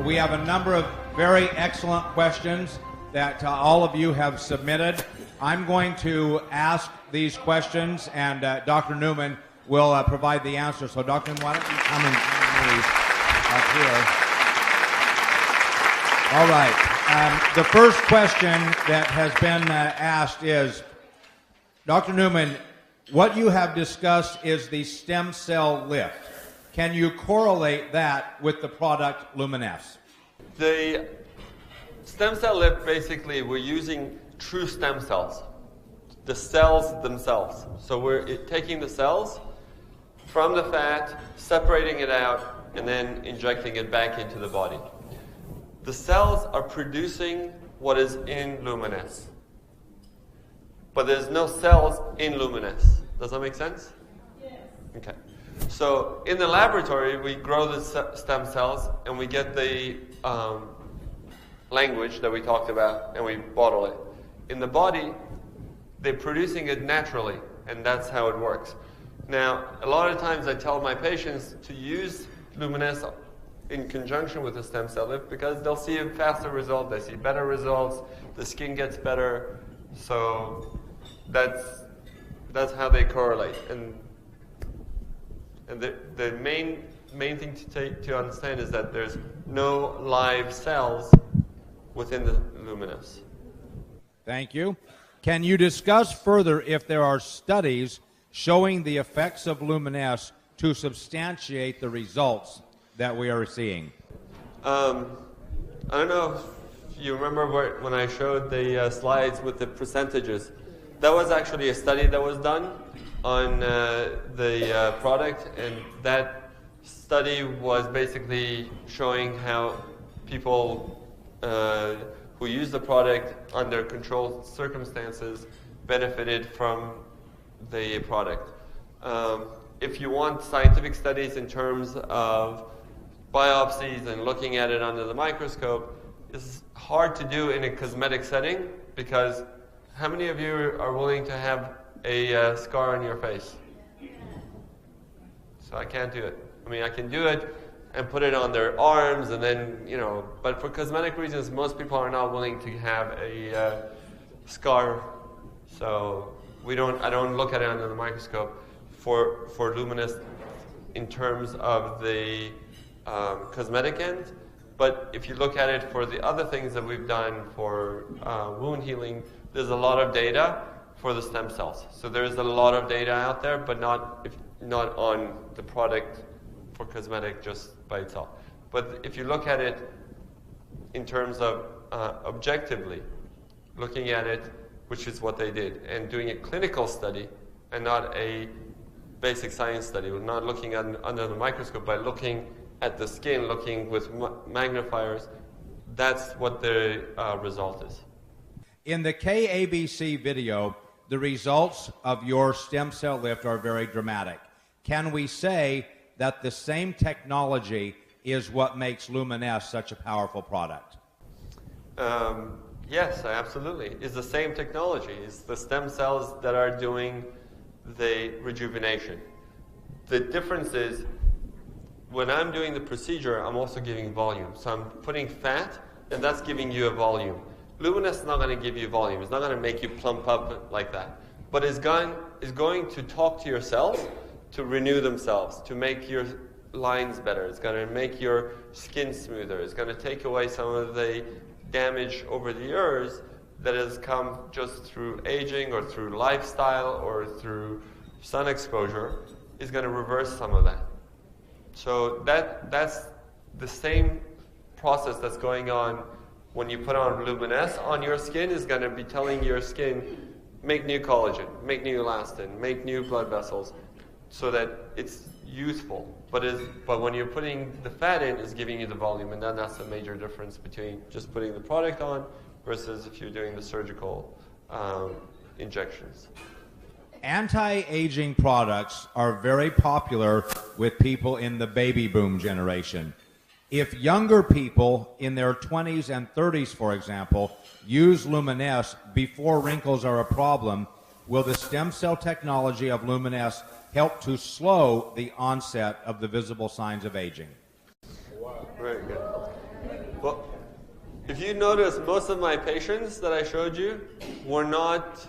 we have a number of very excellent questions that all of you have submitted. I'm going to ask these questions, and Dr. Newman will provide the answer. So, Dr. Newman, why don't you come and up here? All right. The first question that has been asked is, Dr. Newman, what you have discussed is the stem cell lift. Can you correlate that with the product LUMINESCE? The stem cell lift, basically, we're using true stem cells, the cells themselves. So we're taking the cells from the fat, separating it out, and then injecting it back into the body. The cells are producing what is in LUMINESCE. But there's no cells in LUMINESCE. Does that make sense? Yes. Okay. So in the laboratory, we grow the stem cells, and we get the language that we talked about, and we bottle it. In the body, they're producing it naturally, and that's how it works. Now, a lot of times I tell my patients to use LUMINESCE in conjunction with the stem cell lift because they'll see a faster result, they see better results, the skin gets better. So that's how they correlate. And the main thing to understand is that there's no live cells within the LUMINESCE. Thank you. Can you discuss further if there are studies showing the effects of LUMINESCE to substantiate the results that we are seeing? I don't know if you remember when I showed the slides with the percentages. That was actually a study that was done on the product, and that study was basically showing how people who use the product under controlled circumstances benefited from the product. If you want scientific studies in terms of biopsies and looking at it under the microscope, it's hard to do in a cosmetic setting because how many of you are willing to have a scar on your face? So I can't do it. I mean, I can do it and put it on their arms and then, but for cosmetic reasons, most people are not willing to have a scar. So I don't look at it under the microscope for LUMINESCE in terms of the cosmetic end. But if you look at it for the other things that we've done for wound healing, there's a lot of data for the stem cells. So there's a lot of data out there, but not on the product for cosmetic just by itself. But if you look at it in terms of objectively, looking at it, which is what they did, and doing a clinical study and not a basic science study, we're not looking under the microscope, by looking at the skin, looking with magnifiers, that's what the result is. In the KABC video, the results of your stem cell lift are very dramatic. Can we say that the same technology is what makes LUMINESCE such a powerful product? Yes, absolutely. It's the same technology. It's the stem cells that are doing the rejuvenation. The difference is when I'm doing the procedure, I'm also giving volume. So I'm putting fat, and that's giving you a volume. LUMINESCE is not going to give you volume. It's not going to make you plump up like that. But it's going to talk to your cells to renew themselves, to make your lines better. It's going to make your skin smoother. It's going to take away some of the damage over the years that has come just through aging or through lifestyle or through sun exposure. Is going to reverse some of that. So that's the same process that's going on when you put on LUMINESCE on your skin. Is going to be telling your skin, make new collagen, make new elastin, make new blood vessels, so that it's youthful. But when you're putting the fat in, it's giving you the volume, and then that's the major difference between just putting the product on versus if you're doing the surgical injections. Anti-aging products are very popular with people in the baby boom generation. If younger people in their 20s and 30s, for example, use LUMINESCE before wrinkles are a problem, will the stem cell technology of LUMINESCE help to slow the onset of the visible signs of aging? Wow. Very good. if you notice, most of my patients that I showed you were not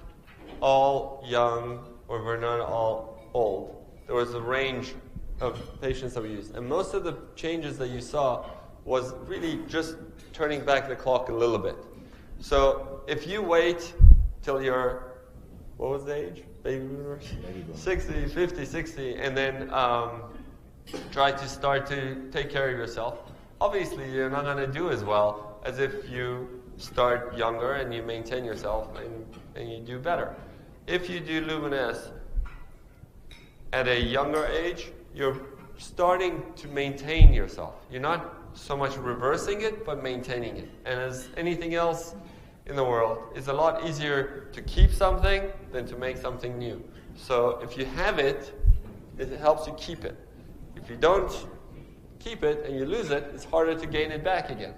all young or were not all old. There was a range of patients that we used. And most of the changes that you saw was really just turning back the clock a little bit. So if you wait till you're, what was the age? Baby boomers? 60, 50, 60, and then try to start to take care of yourself. Obviously, you're not going to do as well as if you start younger and you maintain yourself and you do better. If you do LUMINESCE at a younger age, you're starting to maintain yourself. You're not so much reversing it, but maintaining it. And as anything else in the world, it's a lot easier to keep something than to make something new. So if you have it, it helps you keep it. If you don't keep it and you lose it, it's harder to gain it back again.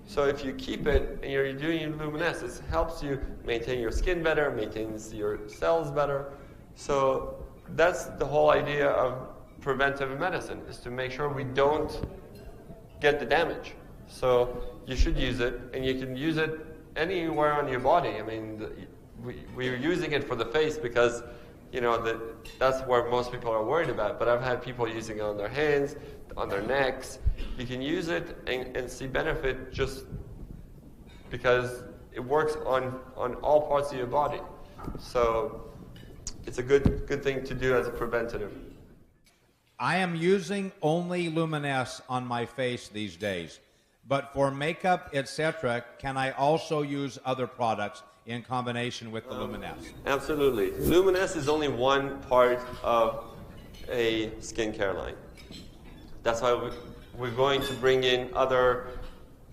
So if you keep it and you're doing LUMINESCE, it helps you maintain your skin better, maintains your cells better. So that's the whole idea of preventive medicine, is to make sure we don't get the damage. So you should use it, and you can use it anywhere on your body. I mean, we're using it for the face because, you know, that's where most people are worried about. But I've had people using it on their hands, on their necks. You can use it and see benefit just because it works on all parts of your body. So it's a good thing to do as a preventative. I am using only LUMINESCE on my face these days. But for makeup, etc., can I also use other products in combination with the LUMINESCE? Absolutely. LUMINESCE is only one part of a skincare line. That's why we're going to bring in other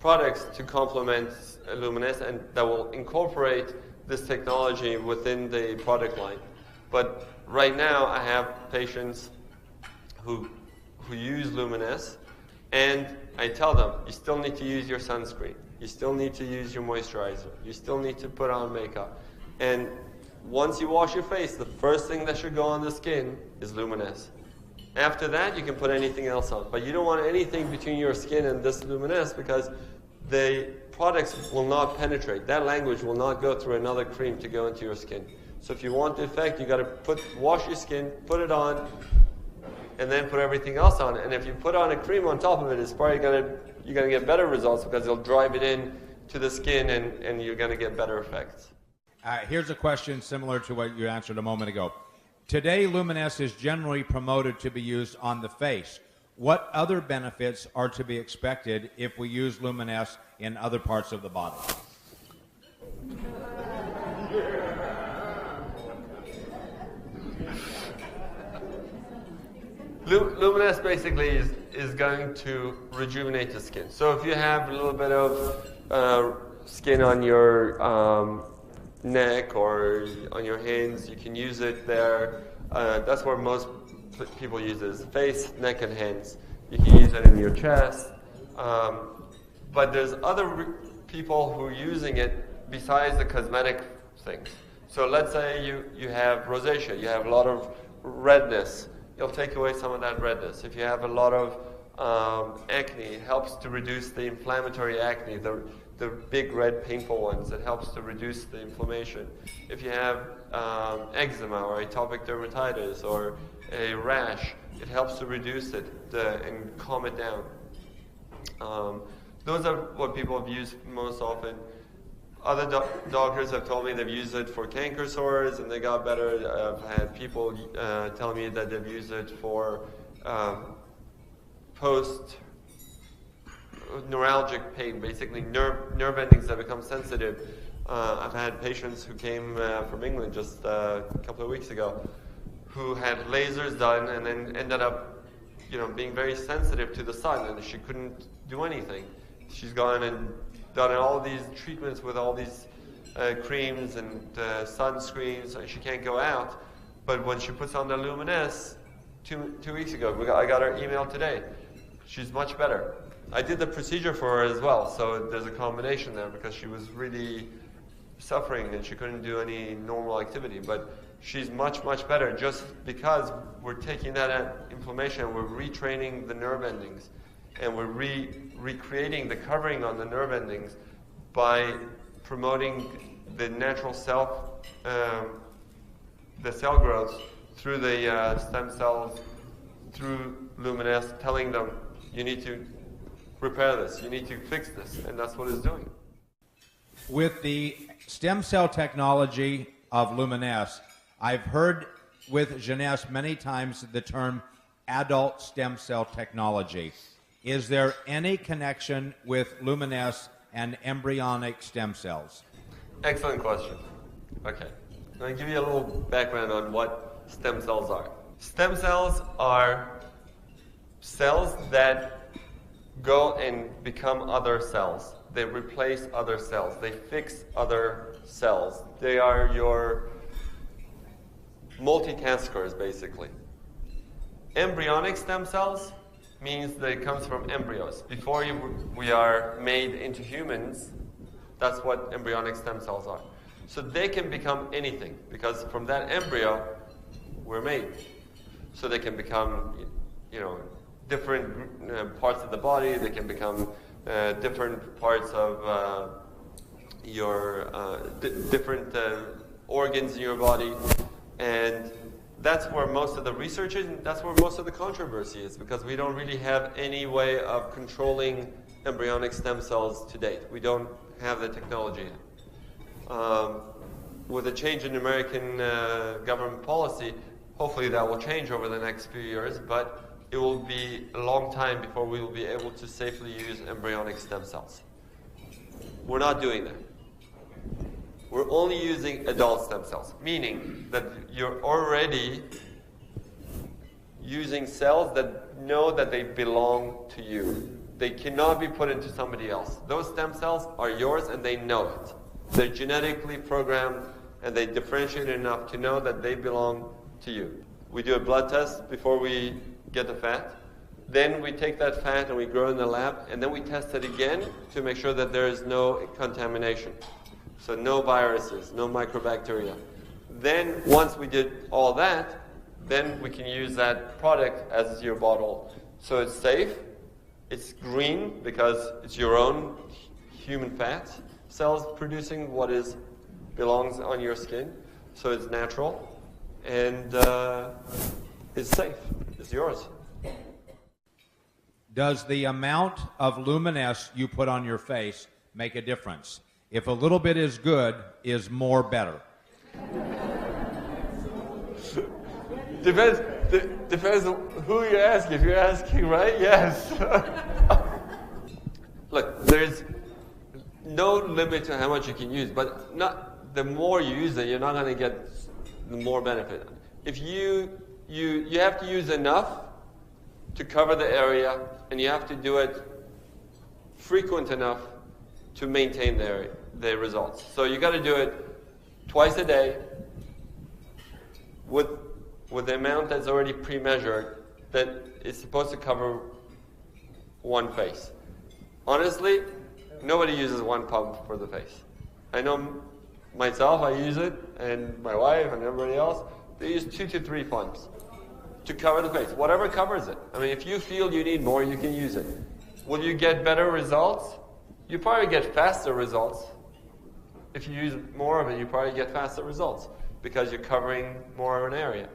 products to complement LUMINESCE and that will incorporate this technology within the product line. But right now, I have patients who use LUMINESCE, and I tell them, you still need to use your sunscreen. You still need to use your moisturizer. You still need to put on makeup. And once you wash your face, the first thing that should go on the skin is LUMINESCE. After that, you can put anything else on. But you don't want anything between your skin and this LUMINESCE because the products will not penetrate. That language will not go through another cream to go into your skin. So if you want the effect, you got to wash your skin, put it on, and then put everything else on. And if you put on a cream on top of it, it's probably you're going to get better results because it'll drive it in to the skin and you're going to get better effects. Here's a question similar to what you answered a moment ago. Today, LUMINESCE is generally promoted to be used on the face. What other benefits are to be expected if we use LUMINESCE in other parts of the body? LUMINESCE basically is going to rejuvenate the skin. So if you have a little bit of skin on your neck or on your hands, you can use it there. That's where most people use it, is face, neck, and hands. You can use it in your chest. But there's other people who are using it besides the cosmetic things. So let's say you have rosacea, you have a lot of redness. It'll take away some of that redness. If you have a lot of acne, it helps to reduce the inflammatory acne, the big red painful ones. It helps to reduce the inflammation. If you have eczema or atopic dermatitis or a rash, it helps to reduce it and calm it down. Those are what people have used most often. Other doctors have told me they've used it for canker sores and they got better. I've had people tell me that they've used it for post-neuralgic pain, basically nerve endings that become sensitive. I've had patients who came from England just a couple of weeks ago who had lasers done and then ended up, being very sensitive to the sun, and she couldn't do anything. She's gone and done all these treatments with all these creams and sunscreens, and she can't go out. But when she puts on the LUMINESCE 2 weeks ago, I got her email today. She's much better. I did the procedure for her as well, so there's a combination there because she was really suffering and she couldn't do any normal activity. But she's much, much better just because we're taking that inflammation, we're retraining the nerve endings, and we're recreating the covering on the nerve endings by promoting the natural self, the cell growth through the stem cells, through LUMINESCE, telling them, you need to repair this, you need to fix this, and that's what it's doing. With the stem cell technology of LUMINESCE, I've heard with Jeunesse many times the term adult stem cell technology. Is there any connection with LUMINESCE and embryonic stem cells? Excellent question. Okay. I'll give you a little background on what stem cells are. Stem cells are cells that go and become other cells. They replace other cells. They fix other cells. They are your multitaskers, basically. Embryonic stem cells means that it comes from embryos. Before we are made into humans, that's what embryonic stem cells are. So they can become anything, because from that embryo, we're made. So they can become, different parts of the body. They can become different parts of your different organs in your body, and that's where most of the research is, and that's where most of the controversy is, because we don't really have any way of controlling embryonic stem cells to date. We don't have the technology yet. With a change in American government policy, hopefully that will change over the next few years, but it will be a long time before we will be able to safely use embryonic stem cells. We're not doing that. We're only using adult stem cells, meaning that you're already using cells that know that they belong to you. They cannot be put into somebody else. Those stem cells are yours and they know it. They're genetically programmed and they differentiate enough to know that they belong to you. We do a blood test before we get the fat. Then we take that fat and we grow it in the lab, and then we test it again to make sure that there is no contamination. So no viruses, no microbacteria. Then once we did all that, then we can use that product as your bottle. So it's safe, it's green because it's your own human fat cells producing what belongs on your skin. So it's natural, and it's safe, it's yours. Does the amount of LUMINESCE you put on your face make a difference? If a little bit is good, is more better? Depends who you're asking. If you're asking, right? Yes. Look, there's no limit to how much you can use, but the more you use it, you're not going to get the more benefit. If you have to use enough to cover the area, and you have to do it frequent enough to maintain the results. So you got to do it twice a day with the amount that's already pre-measured that is supposed to cover one face. Honestly, nobody uses one pump for the face. I know myself, I use it, and my wife and everybody else, they use 2 to 3 pumps to cover the face. Whatever covers it. I mean, if you feel you need more, you can use it. Will you get better results? You probably get faster results. If you use more of it, you probably get faster results because you're covering more of an area.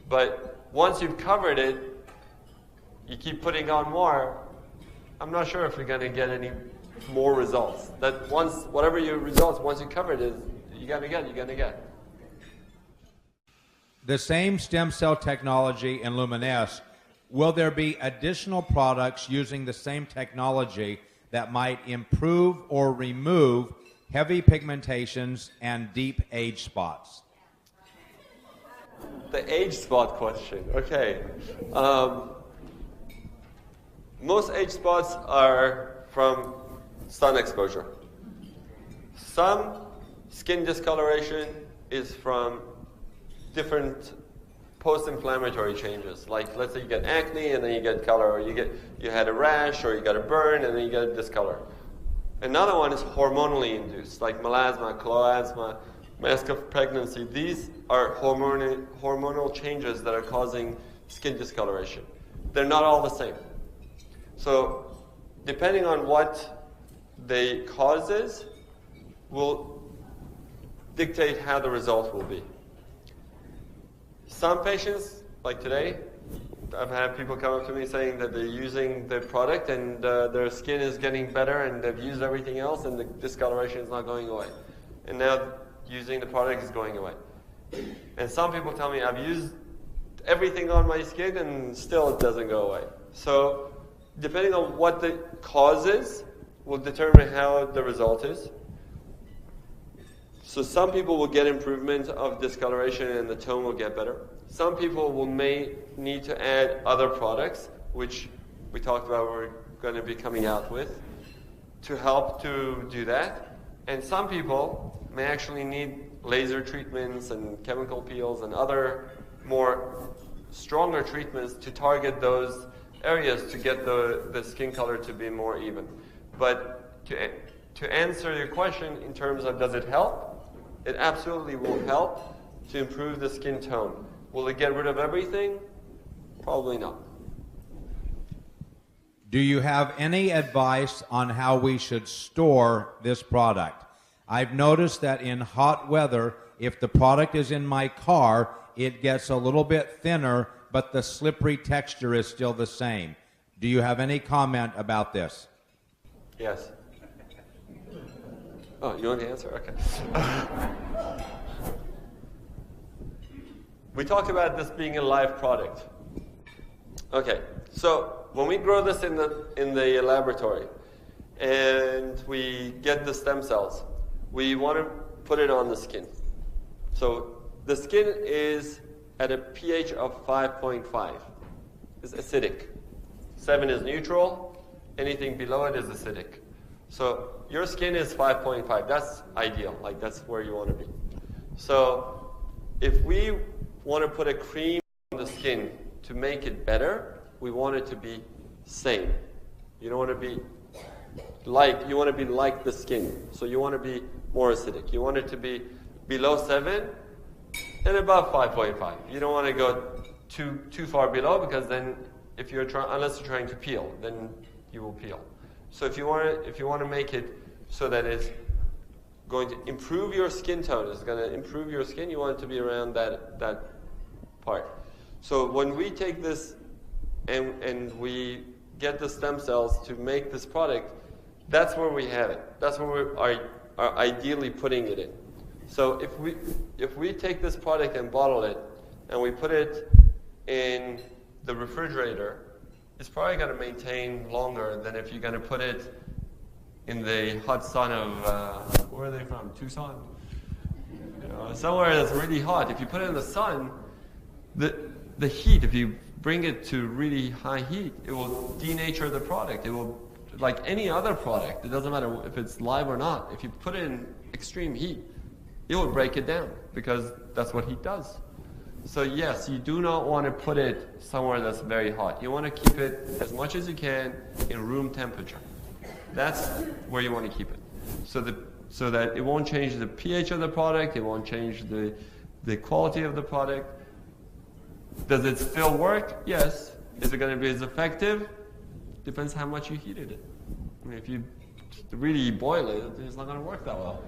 But once you've covered it, you keep putting on more, I'm not sure if you're going to get any more results. That whatever your results, once you cover it, you're going to get. The same stem cell technology in LUMINESCE, will there be additional products using the same technology that might improve or remove heavy pigmentations and deep age spots? The age spot question. Okay. Most age spots are from sun exposure. Some skin discoloration is from different post-inflammatory changes. Like, let's say you get acne and then you get color, or you had a rash, or you got a burn and then you get a discolor. Another one is hormonally induced, like melasma, chloasma, mask of pregnancy. These are hormonal changes that are causing skin discoloration. They're not all the same. So, depending on what the cause is, will dictate how the result will be. Some patients, like today, I've had people come up to me saying that they're using the product and their skin is getting better and they've used everything else and the discoloration is not going away. And now using the product is going away. And some people tell me, I've used everything on my skin and still it doesn't go away. So depending on what the cause is, will determine how the result is. So some people will get improvement of discoloration and the tone will get better. Some people may need to add other products, which we talked about we're going to be coming out with, to help to do that. And some people may actually need laser treatments and chemical peels and other more stronger treatments to target those areas to get the skin color to be more even. But to answer your question in terms of does it help, it absolutely will help to improve the skin tone. Will it get rid of everything? Probably not. Do you have any advice on how we should store this product? I've noticed that in hot weather, if the product is in my car, it gets a little bit thinner, but the slippery texture is still the same. Do you have any comment about this? Yes. Oh, you want the answer? Okay. We talked about this being a live product. Okay, so when we grow this in the laboratory and we get the stem cells, we want to put it on the skin. So the skin is at a pH of 5.5. It's acidic. 7 is neutral. Anything below it is acidic. So your skin is 5.5. That's ideal. Like that's where you want to be. So if we want to put a cream on the skin to make it better, we want it to be same. You don't want to be like the skin. So you want to be more acidic. You want it to be below 7 and above 5.5. You don't want to go too far below because then unless you're trying to peel, then you will peel. So if you want to make it so that it's going to improve your skin tone, it's going to improve your skin, you want it to be around that part. So when we take this and we get the stem cells to make this product, that's where we have it. That's where we are ideally putting it in. So if we take this product and bottle it and we put it in the refrigerator, it's probably going to maintain longer than if you're going to put it in the hot sun of, where are they from? Tucson? Somewhere that's really hot. If you put it in the sun, the heat, if you bring it to really high heat, it will denature the product. It will, like any other product, it doesn't matter if it's live or not. If you put it in extreme heat, it will break it down because that's what heat does. So yes, you do not want to put it somewhere that's very hot. You want to keep it as much as you can in room temperature. That's where you want to keep it. So that it won't change the pH of the product, it won't change the quality of the product. Does it still work? Yes. Is it going to be as effective? Depends how much you heated it. I mean, if you really boil it, it's not going to work that well.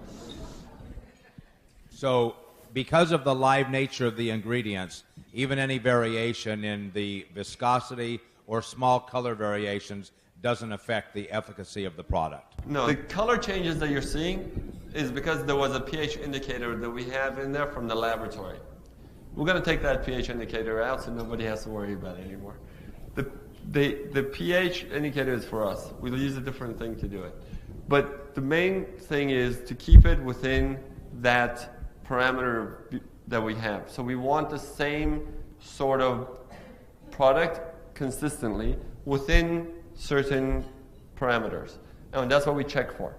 So because of the live nature of the ingredients, even any variation in the viscosity or small color variations doesn't affect the efficacy of the product. No, the color changes that you're seeing is because there was a pH indicator that we have in there from the laboratory. We're going to take that pH indicator out so nobody has to worry about it anymore. The pH indicator is for us. We'll use a different thing to do it. But the main thing is to keep it within that parameter that we have. So we want the same sort of product consistently within certain parameters. And that's what we check for.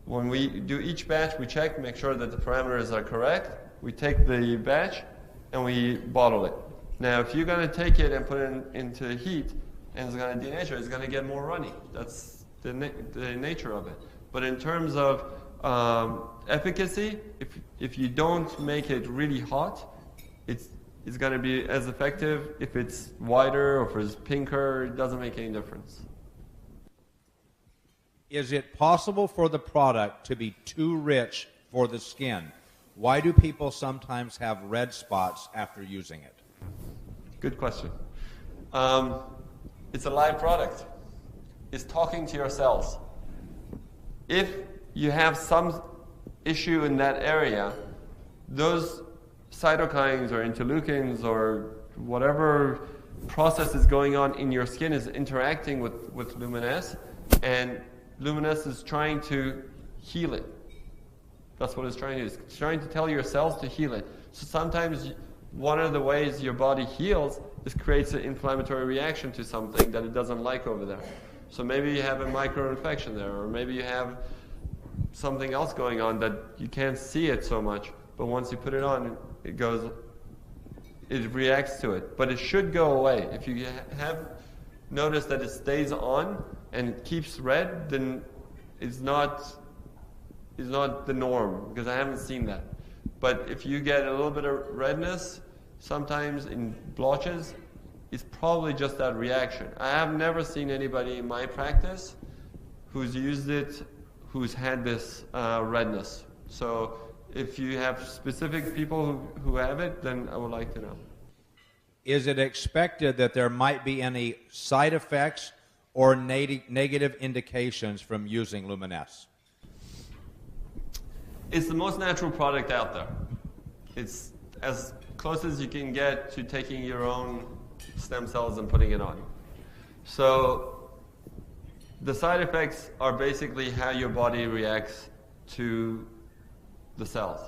When we do each batch, we check, make sure that the parameters are correct. We take the batch and we bottle it. Now, if you're going to take it and put it into heat and it's going to denature, it's going to get more runny. That's the nature of it. But in terms of efficacy, if you don't make it really hot, it's going to be as effective. If it's whiter or if it's pinker, it doesn't make any difference. Is it possible for the product to be too rich for the skin? Why do people sometimes have red spots after using it? Good question. It's a live product. It's talking to your cells. If you have some issue in that area, those cytokines or interleukins or whatever process is going on in your skin is interacting with LUMINESCE, and LUMINESCE is trying to heal it. That's what it's trying to do. It's trying to tell your cells to heal it. So sometimes one of the ways your body heals is creates an inflammatory reaction to something that it doesn't like over there. So maybe you have a micro-infection there, or maybe you have something else going on that you can't see it so much, but once you put it on, it reacts to it. But it should go away. If you have noticed that it stays on and keeps red, then it's not the norm, because I haven't seen that. But if you get a little bit of redness, sometimes in blotches, it's probably just that reaction. I have never seen anybody in my practice who's used it who's had this redness. So if you have specific people who have it, then I would like to know. Is it expected that there might be any side effects or negative indications from using LUMINESCE? It's the most natural product out there. It's as close as you can get to taking your own stem cells and putting it on. So the side effects are basically how your body reacts to the cells.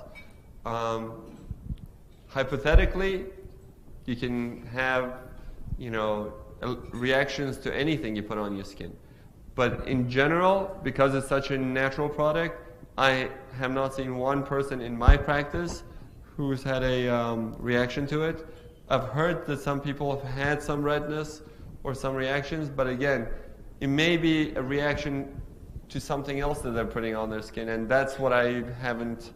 Hypothetically, you can have, reactions to anything you put on your skin. But in general, because it's such a natural product, I have not seen one person in my practice who's had a reaction to it. I've heard that some people have had some redness or some reactions, but again, it may be a reaction to something else that they're putting on their skin, and that's what I haven't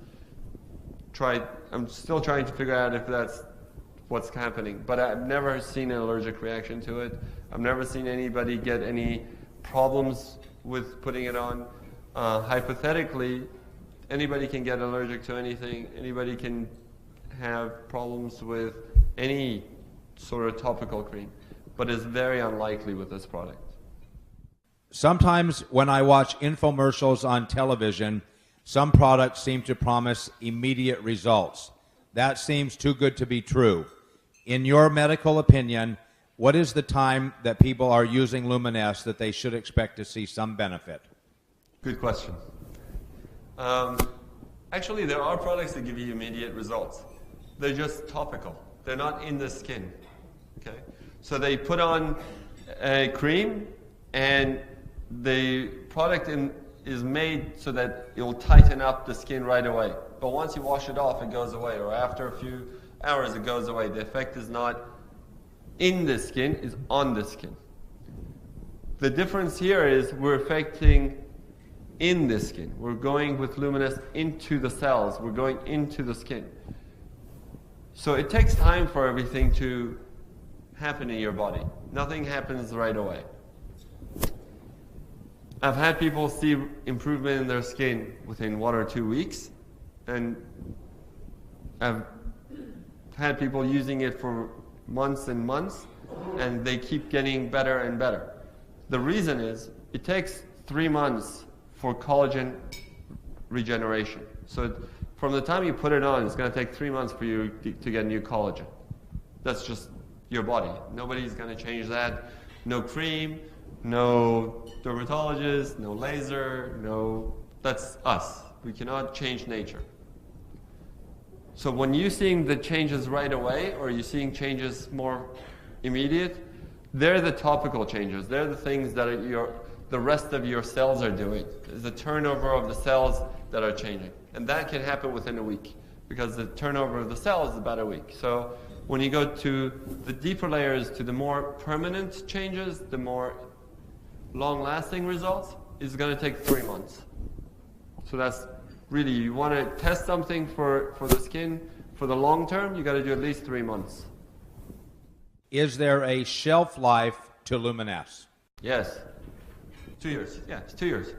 tried. I'm still trying to figure out if that's what's happening, but I've never seen an allergic reaction to it. I've never seen anybody get any problems with putting it on. Hypothetically, anybody can get allergic to anything. Anybody can have problems with any sort of topical cream, but it's very unlikely with this product. Sometimes when I watch infomercials on television, some products seem to promise immediate results. That seems too good to be true. In your medical opinion, what is the time that people are using LUMINESCE that they should expect to see some benefit? Good question. Actually, there are products that give you immediate results. They're just topical. They're not in the skin. Okay? So they put on a cream, and the product is made so that it will tighten up the skin right away. But once you wash it off, it goes away. Or after a few hours, it goes away. The effect is not in the skin, it's on the skin. The difference here is we're affecting in the skin. We're going with LUMINESCE into the cells. We're going into the skin. So it takes time for everything to happen in your body. Nothing happens right away. I've had people see improvement in their skin within 1 or 2 weeks, and I've had people using it for months and months, and they keep getting better and better. The reason is it takes 3 months for collagen regeneration. So from the time you put it on, it's going to take 3 months for you to get new collagen. That's just your body. Nobody's going to change that. No cream, no dermatologist, no laser, that's us. We cannot change nature. So when you're seeing the changes right away, or you're seeing changes more immediate, they're the topical changes. They're the things that the rest of your cells are doing. It's the turnover of the cells that are changing. And that can happen within a week, because the turnover of the cells is about a week. So when you go to the deeper layers, to the more permanent changes, the more long-lasting results, it's going to take 3 months. So that's really, you want to test something for the skin for the long term, you got to do at least 3 months. Is there a shelf life to LUMINESCE? Yes. 2 years. Yeah, it's 2 years.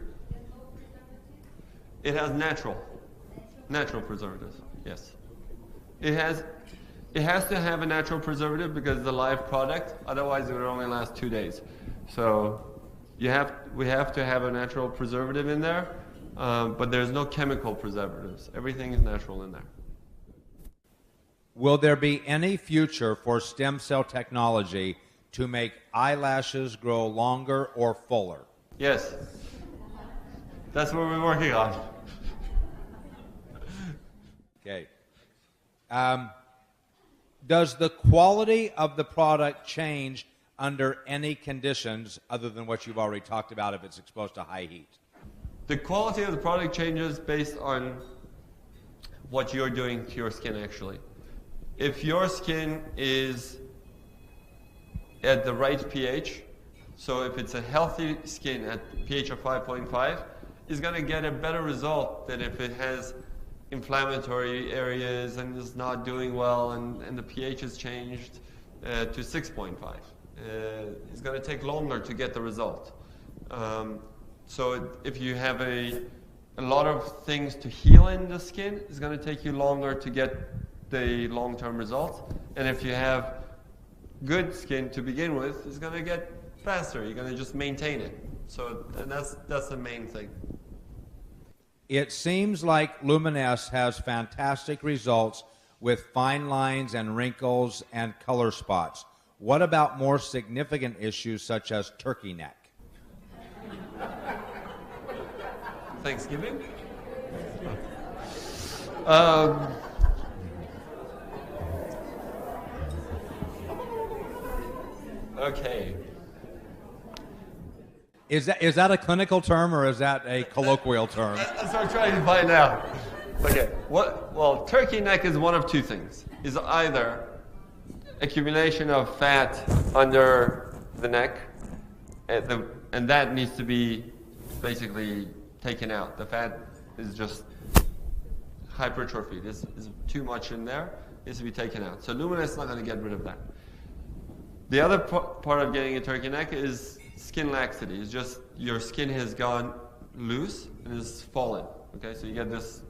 It has natural preservatives. Yes. It has to have a natural preservative because it's a live product. Otherwise, it would only last 2 days. So we have to have a natural preservative in there, but there's no chemical preservatives. Everything is natural in there. Will there be any future for stem cell technology to make eyelashes grow longer or fuller? Yes. That's what we're working on. Okay. Does the quality of the product change under any conditions other than what you've already talked about if it's exposed to high heat? The quality of the product changes based on what you're doing to your skin, actually. If your skin is at the right pH, so if it's a healthy skin at pH of 5.5, it's going to get a better result than if it has inflammatory areas and is not doing well and the pH has changed to 6.5. It's going to take longer to get the result. So if you have a lot of things to heal in the skin, it's going to take you longer to get the long-term results. And if you have good skin to begin with, it's going to get faster. You're going to just maintain it. So and that's the main thing. It seems like LUMINESCE has fantastic results with fine lines and wrinkles and color spots. What about more significant issues such as turkey neck? Thanksgiving? Okay. Is that a clinical term or is that a colloquial term? That's what I'm trying to find out. Okay. Well, turkey neck is one of two things. Is either accumulation of fat under the neck, and that needs to be basically taken out. The fat is just hypertrophy. This is too much in there. It needs to be taken out. So LUMINESCE is not going to get rid of that. The other part of getting a turkey neck is skin laxity. It's just your skin has gone loose and is fallen. Okay, so you get this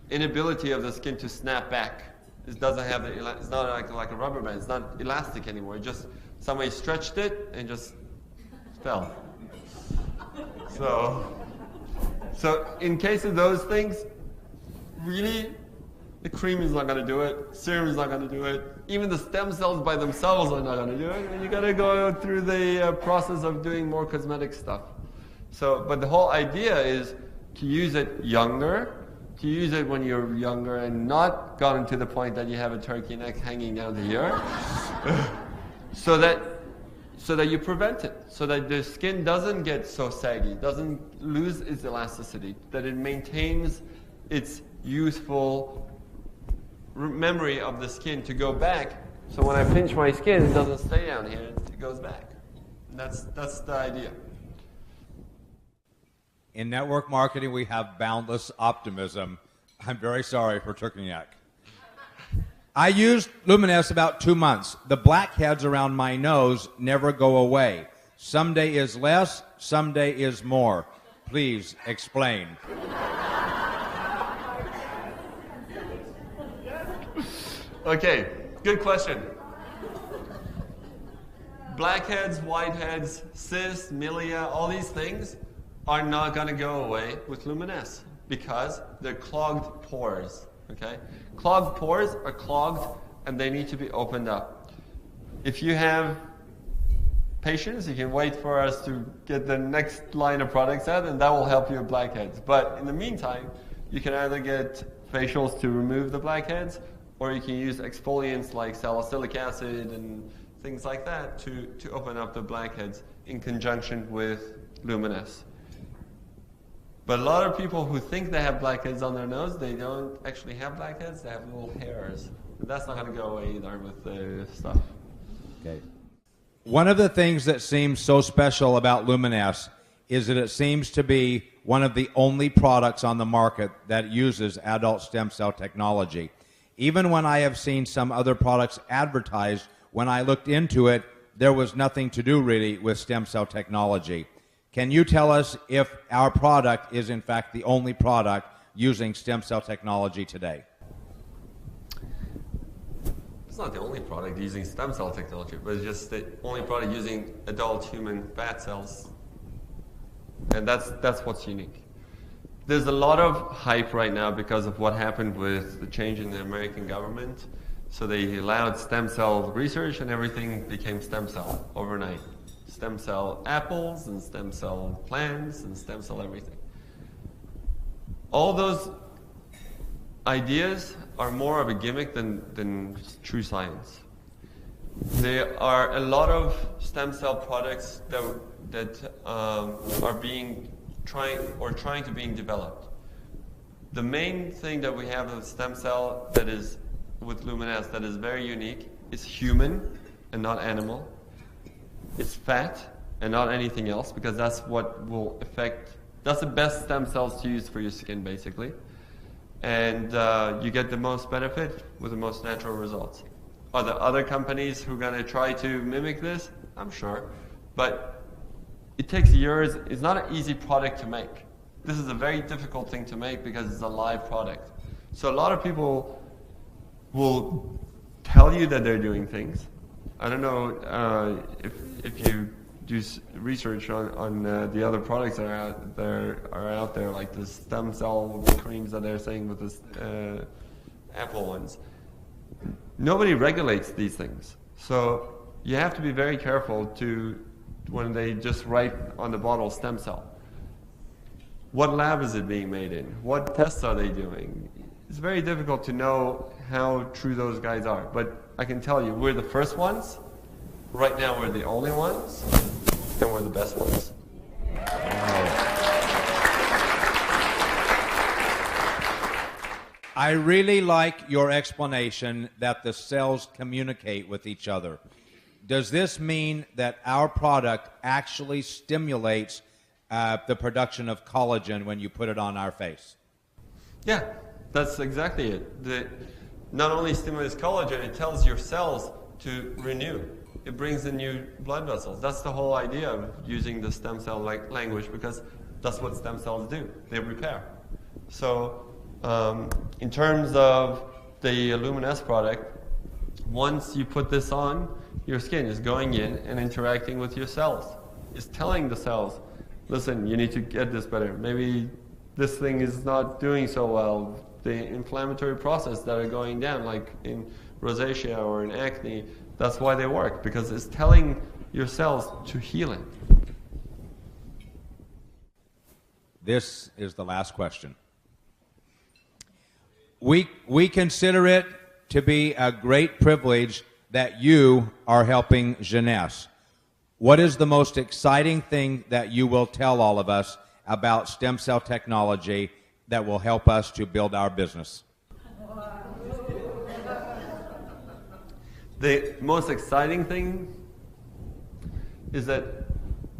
inability of the skin to snap back. It doesn't have it's not like a rubber band. It's not elastic anymore. It just somebody stretched it and just fell. So in case of those things, really, the cream is not going to do it. Serum is not going to do it. Even the stem cells by themselves are not going to do it. And you got to go through the process of doing more cosmetic stuff. So, but the whole idea is to use it younger, to use it when you're younger and not gotten to the point that you have a turkey neck hanging down to here, so that you prevent it, so that the skin doesn't get so saggy, doesn't lose its elasticity, that it maintains its youthful memory of the skin to go back. So when I pinch my skin, it doesn't stay down here; it goes back. And that's the idea. In network marketing, we have boundless optimism. I'm very sorry for turkey neck. I used LUMINESCE about 2 months. The blackheads around my nose never go away. Some day is less, some day is more. Please explain. Okay, good question. Blackheads, whiteheads, cysts, milia, all these things are not going to go away with LUMINESCE because they're clogged pores. Okay, clogged pores are clogged and they need to be opened up. If you have patience, you can wait for us to get the next line of products out, and that will help you with blackheads. But in the meantime, you can either get facials to remove the blackheads, or you can use exfoliants like salicylic acid and things like that to open up the blackheads in conjunction with LUMINESCE. But a lot of people who think they have blackheads on their nose, they don't actually have blackheads, they have little hairs. But that's not going to go away either with the stuff. Okay. One of the things that seems so special about LUMINESCE is that it seems to be one of the only products on the market that uses adult stem cell technology. Even when I have seen some other products advertised, when I looked into it, there was nothing to do really with stem cell technology. Can you tell us if our product is in fact the only product using stem cell technology today? It's not the only product using stem cell technology, but it's just the only product using adult human fat cells. And that's what's unique. There's a lot of hype right now because of what happened with the change in the American government. So they allowed stem cell research and everything became stem cell overnight. Stem cell apples and stem cell plants and stem cell everything. All those ideas are more of a gimmick than true science. There are a lot of stem cell products that are being trying to being developed. The main thing that we have with stem cell that is with LUMINESCE that is very unique is human and not animal. It's fat and not anything else because that's what will affect. That's the best stem cells to use for your skin, basically. And you get the most benefit with the most natural results. Are there other companies who are going to try to mimic this? I'm sure. But it takes years. It's not an easy product to make. This is a very difficult thing to make because it's a live product. So a lot of people will tell you that they're doing things. I don't know if you do research on the other products that are out there, like the stem cell creams that they're saying with the apple ones. Nobody regulates these things, so you have to be very careful when they just write on the bottle stem cell. What lab is it being made in? What tests are they doing? It's very difficult to know how true those guys are, but I can tell you, we're the first ones. Right now, we're the only ones, and we're the best ones. I really like your explanation that the cells communicate with each other. Does this mean that our product actually stimulates the production of collagen when you put it on our face? Yeah, that's exactly it. Not only stimulates collagen, it tells your cells to renew. It brings in new blood vessels. That's the whole idea of using the stem cell language, because that's what stem cells do. They repair. So in terms of the LUMINESCE product, once you put this on, your skin is going in and interacting with your cells. It's telling the cells, listen, you need to get this better. Maybe this thing is not doing so well. The inflammatory process that are going down, like in rosacea or in acne, that's why they work, because it's telling your cells to heal it. This is the last question. We consider it to be a great privilege that you are helping Jeunesse. What is the most exciting thing that you will tell all of us about stem cell technology that will help us to build our business? The most exciting thing is that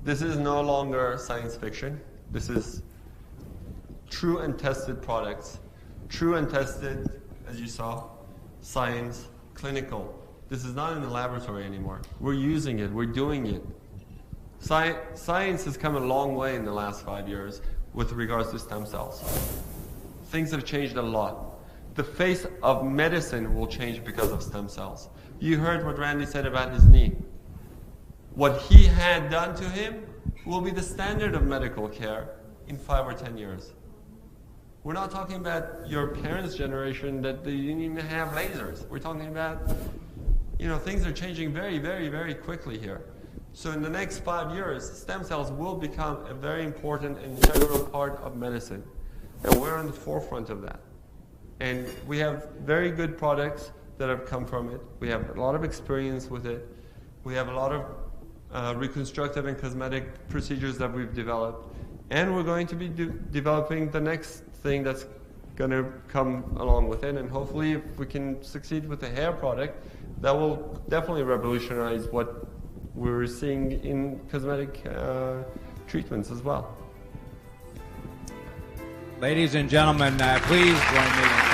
this is no longer science fiction. This is true and tested products. True and tested, as you saw, science, clinical. This is not in the laboratory anymore. We're using it. We're doing it. Science has come a long way in the last 5 years with regards to stem cells. Things have changed a lot. The face of medicine will change because of stem cells. You heard what Randy said about his knee. What he had done to him will be the standard of medical care in 5 or 10 years. We're not talking about your parents' generation that they didn't even have lasers. We're talking about, things are changing very, very, very quickly here. So in the next 5 years, stem cells will become a very important and integral part of medicine. And we're on the forefront of that. And we have very good products that have come from it. We have a lot of experience with it. We have a lot of reconstructive and cosmetic procedures that we've developed. And we're going to be developing the next thing that's going to come along with it. And hopefully, if we can succeed with the hair product, that will definitely revolutionize what we're seeing in cosmetic treatments as well. Ladies and gentlemen, please join me in